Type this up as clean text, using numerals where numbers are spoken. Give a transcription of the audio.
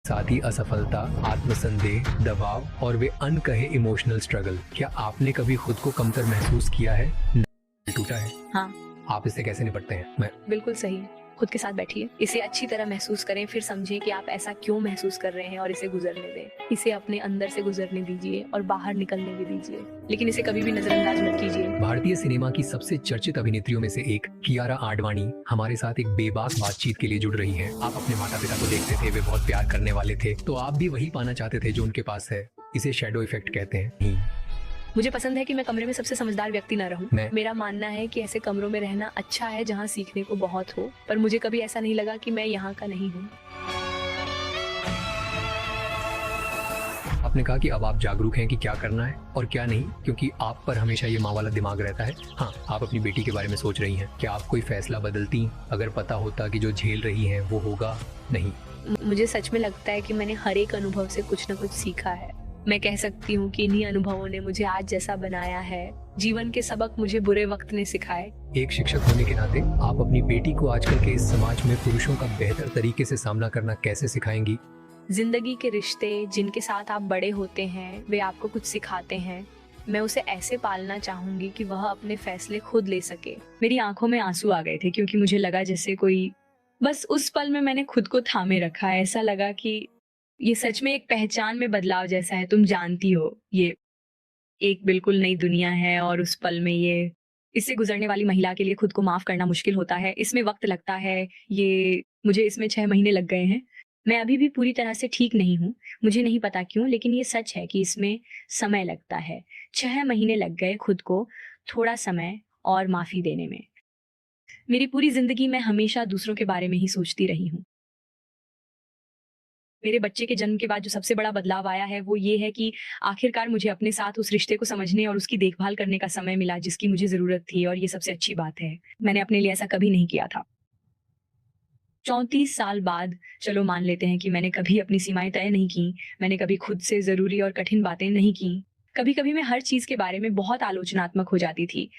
साथ ही असफलता, आत्मसंदेह, दबाव और वे अनकहे इमोशनल स्ट्रगल। क्या आपने कभी खुद को कमतर महसूस किया है? टूटा है? हाँ, आप इससे कैसे निपटते हैं? मैं बिल्कुल सही। खुद के साथ बैठिए, इसे अच्छी तरह महसूस करें, फिर समझें कि आप ऐसा क्यों महसूस कर रहे हैं और इसे गुजरने दें। इसे अपने अंदर से गुजरने दीजिए और बाहर निकलने भी दीजिए, लेकिन इसे कभी भी नजरअंदाज मत कीजिए। भारतीय सिनेमा की सबसे चर्चित अभिनेत्रियों में से एक कियारा आडवाणी हमारे साथ एक बेबाक बातचीत के लिए जुड़ रही हैं। आप अपने माता पिता को देखते थे, वे बहुत प्यार करने वाले थे, तो आप भी वही पाना चाहते थे जो उनके पास है। इसे शैडो इफेक्ट कहते हैं। मुझे पसंद है कि मैं कमरे में सबसे समझदार व्यक्ति न रहूं। मेरा मानना है कि ऐसे कमरों में रहना अच्छा है जहां सीखने को बहुत हो, पर मुझे कभी ऐसा नहीं लगा कि मैं यहाँ का नहीं हूँ। आपने कहा कि अब आप जागरूक हैं कि क्या करना है और क्या नहीं, क्योंकि आप पर हमेशा ये माँ वाला दिमाग रहता है। हाँ, आप अपनी बेटी के बारे में सोच रही हैं। क्या आप कोई फैसला बदलती अगर पता होता कि जो झेल रही हैं वो होगा नहीं? मुझे सच में लगता है कि मैंने हर एक अनुभव से कुछ न कुछ सीखा है। मैं कह सकती हूँ कि इन्हीं अनुभवों ने मुझे आज जैसा बनाया है। जीवन के सबक मुझे बुरे वक्त ने सिखाए। एक शिक्षक होने के नाते आप अपनी बेटी को आजकल के इस समाज में पुरुषों का बेहतर तरीके से सामना करना कैसे सिखाएंगी? जिंदगी के रिश्ते जिनके साथ आप बड़े होते हैं, वे आपको कुछ सिखाते हैं। मैं उसे ऐसे पालना चाहूंगी कि वह अपने फैसले खुद ले सके। मेरी आंखों में आंसू आ गए थे क्योंकि मुझे लगा जैसे कोई, बस उस पल में मैंने खुद को थामे रखा। ऐसा लगा कि ये सच में एक पहचान में बदलाव जैसा है। तुम जानती हो, ये एक बिल्कुल नई दुनिया है और उस पल में ये इससे गुजरने वाली महिला के लिए खुद को माफ करना मुश्किल होता है। इसमें वक्त लगता है। ये मुझे इसमें 6 महीने लग गए हैं। मैं अभी भी पूरी तरह से ठीक नहीं हूँ। मुझे नहीं पता क्यों, लेकिन ये सच है कि इसमें समय लगता है। 6 महीने लग गए खुद को थोड़ा समय और माफी देने में। मेरी पूरी जिंदगी मैं हमेशा दूसरों के बारे में ही सोचती रही हूँ। मेरे बच्चे के जन्म के बाद जो सबसे बड़ा बदलाव आया है वो ये है कि आखिरकार मुझे अपने साथ उस रिश्ते को समझने और उसकी देखभाल करने का समय मिला जिसकी मुझे ज़रूरत थी, और ये सबसे अच्छी बात है। मैंने अपने लिए ऐसा कभी नहीं किया था। 34 साल बाद चलो मान लेते हैं कि मैंने कभी अपनी सीमाएँ तय नहीं की, मैंने कभी खुद से ज़रूरी और कठिन बातें नहीं की। कभी-कभी मैं हर चीज़ के बारे में बहुत आलोचनात्मक हो जाती थी